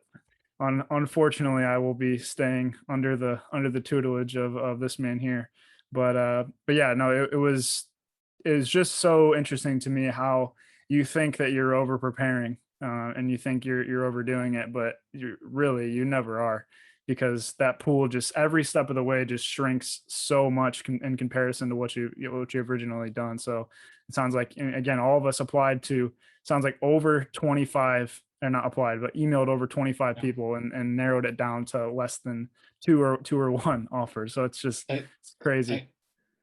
unfortunately I will be staying under the tutelage of this man here. But yeah, no, it was just so interesting to me how you think that you're over preparing. And you think you're overdoing it, but you never are, because that pool just every step of the way just shrinks so much in comparison to what you've originally done. So it sounds like, again, all of us applied to, sounds like over 25, or not applied, but emailed over 25 people and narrowed it down to less than 2 or 1 offers. So it's just it's crazy.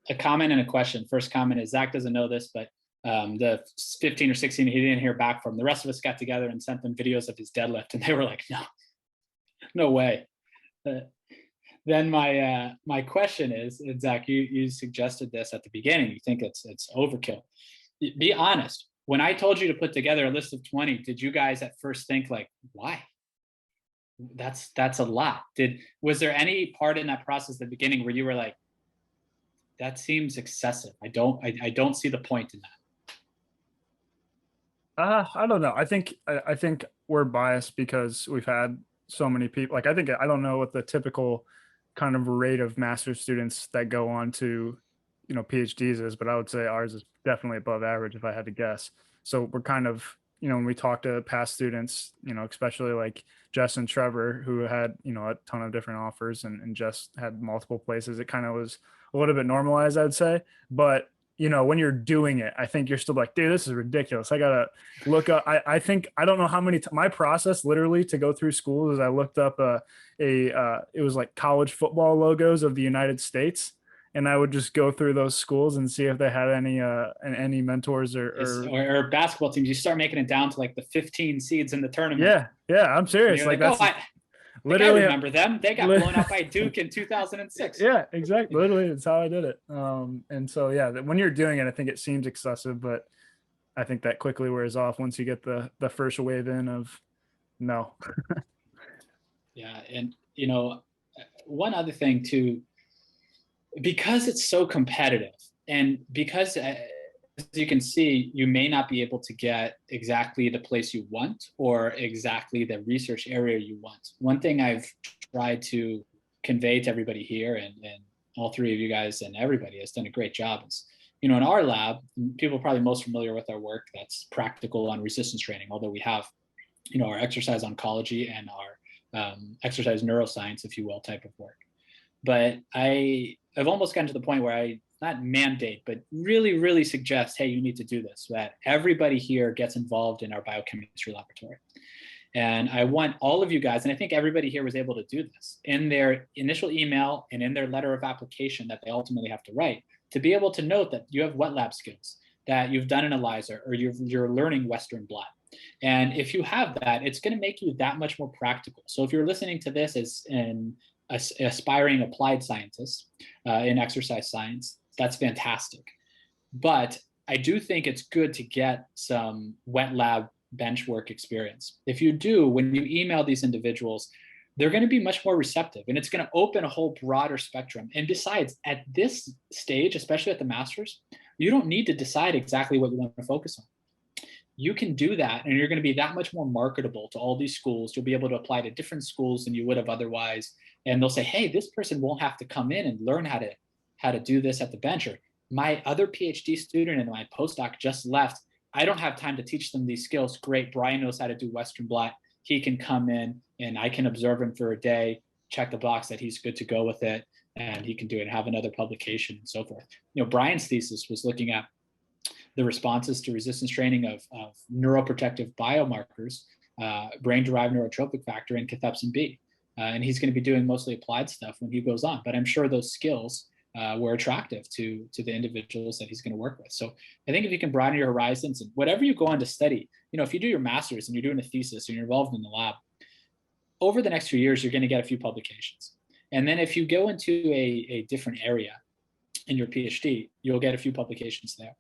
A comment and a question. First comment is, Zach doesn't know this, but the 15 or 16 he didn't hear back from, the rest of us got together and sent them videos of his deadlift, and they were like, no way. Then my question is, Zach, you suggested this at the beginning, you think it's overkill. Be honest. When I told you to put together a list of 20, did you guys at first think like, why? That's a lot. Was there any part in that process at the beginning where you were like, that seems excessive? I don't see the point in that. I don't know. I think we're biased because we've had so many people. Like I don't know what the typical kind of rate of master's students that go on to, PhDs is, but I would say ours is definitely above average if I had to guess. So we're kind of, when we talk to past students, especially like Jess and Trevor, who had, a ton of different offers and just had multiple places, it kind of was a little bit normalized, I'd say. But, when you're doing it, I think you're still like, dude, this is ridiculous. I got to look up. I think, I don't know how many, my process literally to go through schools is I looked up it was like college football logos of the United States. And I would just go through those schools and see if they had any mentors or basketball teams. You start making it down to like the 15 seeds in the tournament. Yeah, I'm serious. Like that's literally. I remember them. They got blown out by Duke in 2006. Yeah, exactly. Literally, that's how I did it. And so when you're doing it, I think it seems excessive, but I think that quickly wears off once you get the first wave in of no. Yeah, and one other thing too. Because it's so competitive and because as you can see, you may not be able to get exactly the place you want or exactly the research area you want. One thing I've tried to convey to everybody here, and all three of you guys and everybody has done a great job, is, in our lab, people are probably most familiar with our work that's practical on resistance training, although we have, our exercise oncology and our exercise neuroscience, if you will, type of work. But I've almost gotten to the point where I not mandate, but really, really suggest, hey, you need to do this, that everybody here gets involved in our biochemistry laboratory. And I want all of you guys, and I think everybody here was able to do this, in their initial email and in their letter of application that they ultimately have to write, to be able to note that you have wet lab skills, that you've done an ELISA, or you're learning Western blot. And if you have that, it's going to make you that much more practical. So if you're listening to this as an aspiring applied scientist in exercise science, that's fantastic. But I do think it's good to get some wet lab bench work experience. If you do, when you email these individuals, they're going to be much more receptive, and it's going to open a whole broader spectrum. And besides, at this stage, especially at the master's, you don't need to decide exactly what you want to focus on. You can do that, and you're going to be that much more marketable to all these schools. You'll be able to apply to different schools than you would have otherwise. And they'll say, hey, this person won't have to come in and learn how to do this at the bench. Or my other PhD student and my postdoc just left. I don't have time to teach them these skills. Great, Brian knows how to do Western blot. He can come in and I can observe him for a day, check the box that he's good to go with it, and he can do it and have another publication and so forth. Brian's thesis was looking at the responses to resistance training of neuroprotective biomarkers, brain-derived neurotrophic factor, and cathepsin B. And he's going to be doing mostly applied stuff when he goes on. But I'm sure those skills were attractive to the individuals that he's going to work with. So I think if you can broaden your horizons, and whatever you go on to study, if you do your master's and you're doing a thesis and you're involved in the lab, over the next few years, you're going to get a few publications. And then if you go into a different area in your PhD, you'll get a few publications there.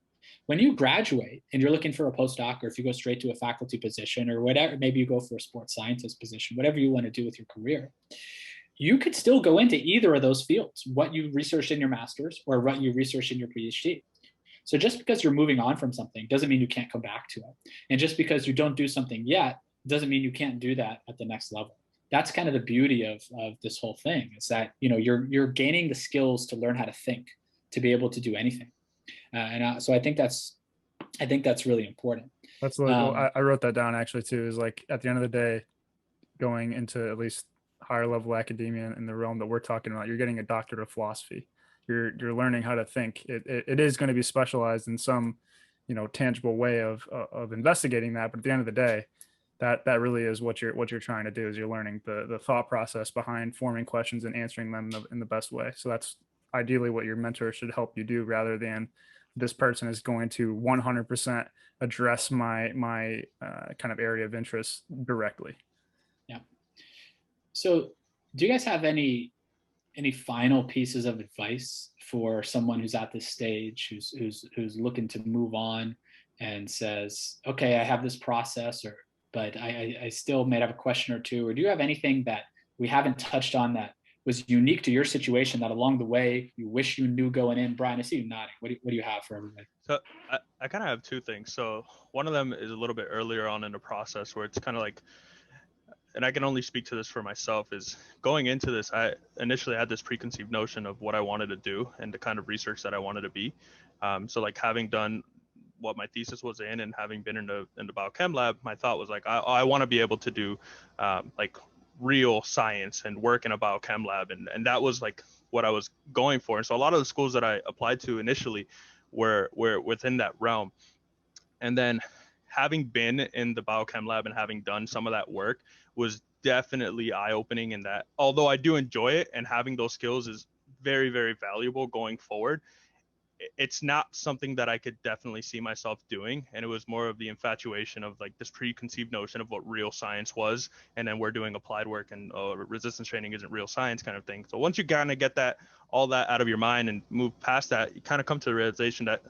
When you graduate and you're looking for a postdoc, or if you go straight to a faculty position or whatever, maybe you go for a sports scientist position, whatever you want to do with your career, you could still go into either of those fields, what you researched in your master's or what you researched in your PhD. So just because you're moving on from something doesn't mean you can't come back to it. And just because you don't do something yet doesn't mean you can't do that at the next level. That's kind of the beauty of this whole thing, is that you're gaining the skills to learn how to think, to be able to do anything. So I think that's really important. That's I wrote that down actually too, is like at the end of the day, going into at least higher level academia in the realm that we're talking about, you're getting a doctorate of philosophy. You're learning how to think. It is going to be specialized in some, tangible way of investigating that. But at the end of the day, that really is what you're trying to do, is you're learning the thought process behind forming questions and answering them in the best way. So that's ideally what your mentor should help you do, rather than this person is going to 100% address my kind of area of interest directly. Yeah. So do you guys have any final pieces of advice for someone who's at this stage, who's looking to move on and says, okay, I have this process, but I still may have a question or two, or do you have anything that we haven't touched on that was unique to your situation, that along the way you wish you knew going in? Brian, I see you nodding. What do you have for everybody? So I kind of have two things. So one of them is a little bit earlier on in the process, where it's kind of like, and I can only speak to this for myself, is going into this, I initially had this preconceived notion of what I wanted to do and the kind of research that I wanted to be. So like having done what my thesis was in and having been in the biochem lab, my thought was like, I want to be able to do like real science and work in a biochem lab. And that was like what I was going for. And so a lot of the schools that I applied to initially were within that realm. And then having been in the biochem lab and having done some of that work was definitely eye-opening, in that although I do enjoy it and having those skills is very, very valuable going forward, it's not something that I could definitely see myself doing. And it was more of the infatuation of like this preconceived notion of what real science was. And then we're doing applied work, and resistance training isn't real science kind of thing. So once you kind of get that, all that out of your mind and move past that, you kind of come to the realization that,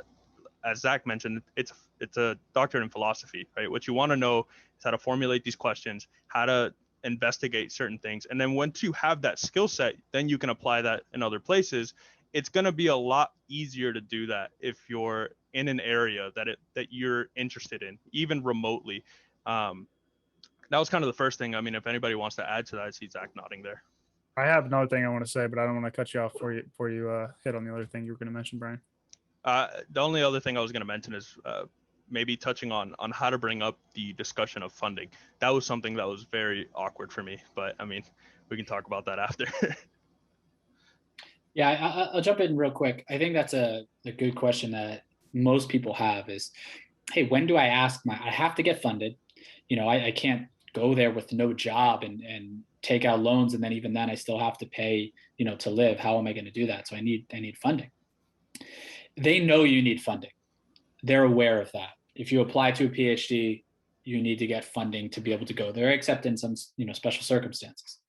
as Zach mentioned, it's a doctorate in philosophy, right? What you want to know is how to formulate these questions, how to investigate certain things. And then once you have that skill set, then you can apply that in other places. It's going to be a lot easier to do that if you're in an area that you're interested in, even remotely. That was kind of the first thing. I mean, if anybody wants to add to that, I see Zach nodding there. I have another thing I want to say, but I don't want to cut you off before you hit on the other thing you were going to mention, Brian. The only other thing I was going to mention is maybe touching on how to bring up the discussion of funding. That was something that was very awkward for me, but I mean, we can talk about that after. Yeah, I'll jump in real quick. I think that's a good question that most people have is, hey, when do I ask I have to get funded. You know, I can't go there with no job and take out loans. And then even then I still have to pay, you know, to live. How am I going to do that? So I need funding. They know you need funding. They're aware of that. If you apply to a PhD, you need to get funding to be able to go there, except in some, you know, special circumstances.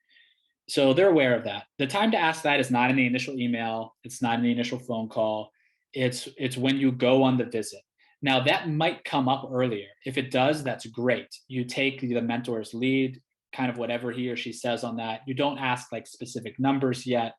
So they're aware of that. The time to ask that is not in the initial email. It's not in the initial phone call. It's when you go on the visit. Now that might come up earlier. If it does, that's great. You take the mentor's lead, kind of whatever he or she says on that. You don't ask like specific numbers yet,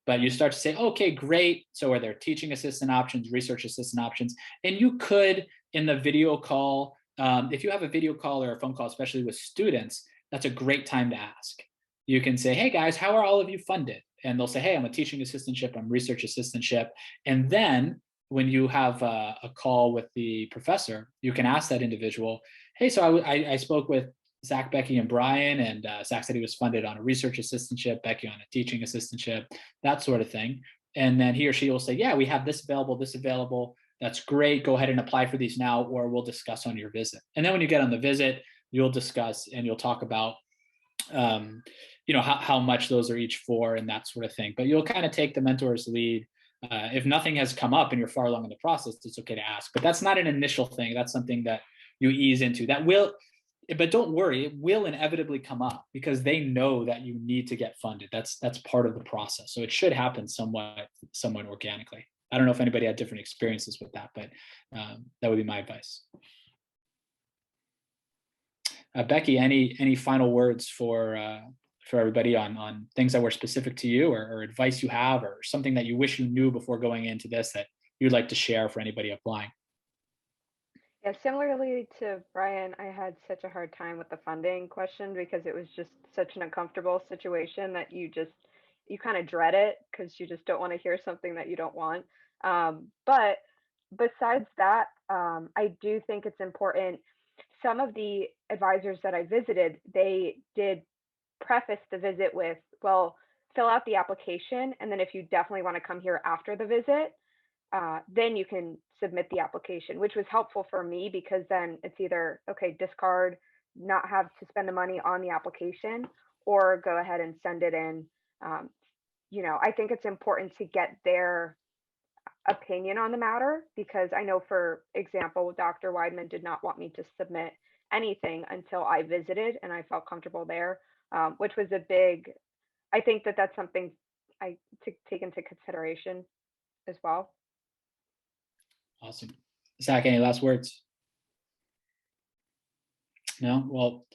but you start to say, okay, great. So are there teaching assistant options, research assistant options? And you could, in the video call, if you have a video call or a phone call, especially with students, that's a great time to ask. You can say, hey guys, how are all of you funded? And they'll say, hey, I'm a teaching assistantship, I'm research assistantship. And then when you have a call with the professor, you can ask that individual, hey, so I spoke with Zach, Becky, and Brian, and Zach said he was funded on a research assistantship, Becky on a teaching assistantship, that sort of thing. And then he or she will say, yeah, we have this available. That's great. Go ahead and apply for these now, or we'll discuss on your visit. And then when you get on the visit, you'll discuss and you'll talk about you know, how much those are each for and that sort of thing. But you'll kind of take the mentor's lead. If nothing has come up and you're far along in the process, it's okay to ask. But that's not an initial thing. That's something that you ease into. That will, but don't worry, it will inevitably come up because they know that you need to get funded. That's part of the process. So it should happen somewhat organically. I don't know if anybody had different experiences with that, but that would be my advice. Becky, any final words for everybody on things that were specific to you, or advice you have, or something that you wish you knew before going into this that you'd like to share for anybody applying? Yeah, similarly to Brian, I had such a hard time with the funding question because it was just such an uncomfortable situation that you kind of dread it because you just don't want to hear something that you don't want. But besides that, I do think it's important. Some of the advisors that I visited, they did preface the visit with, well, fill out the application, and then if you definitely want to come here after the visit, then you can submit the application, which was helpful for me because then it's either, okay, discard, not have to spend the money on the application, or go ahead and send it in. You know, I think it's important to get their opinion on the matter because I know, for example, Dr. Weidman did not want me to submit anything until I visited and I felt comfortable there, which was I think that's something I take into consideration as well. Awesome. Zach, any last words? No? Well,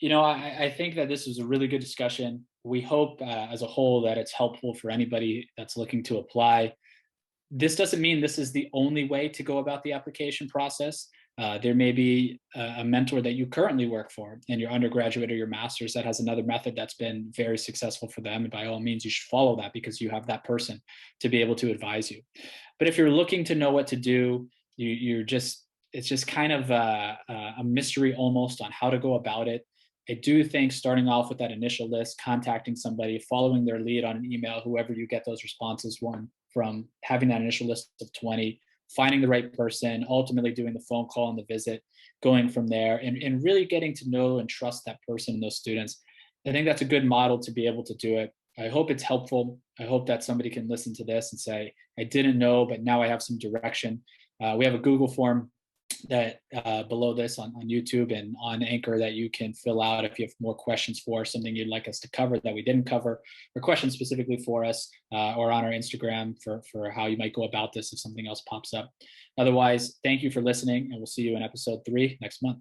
you know, I think that this was a really good discussion. We hope as a whole that it's helpful for anybody that's looking to apply. This doesn't mean this is the only way to go about the application process. There may be a mentor that you currently work for in your undergraduate or your master's that has another method that's been very successful for them. And by all means, you should follow that because you have that person to be able to advise you. But if you're looking to know what to do, it's just kind of a mystery almost on how to go about it. I do think starting off with that initial list, contacting somebody, following their lead on an email, whoever you get those responses from, having that initial list of 20, finding the right person, ultimately doing the phone call and the visit, going from there, and really getting to know and trust that person and those students. I think that's a good model to be able to do it. I hope it's helpful. I hope that somebody can listen to this and say, I didn't know, but now I have some direction. We have a Google form that below this on YouTube and on Anchor that you can fill out if you have more questions for something you'd like us to cover that we didn't cover, or questions specifically for us, or on our Instagram for how you might go about this if something else pops up. Otherwise, thank you for listening, and we'll see you in episode 3 next month.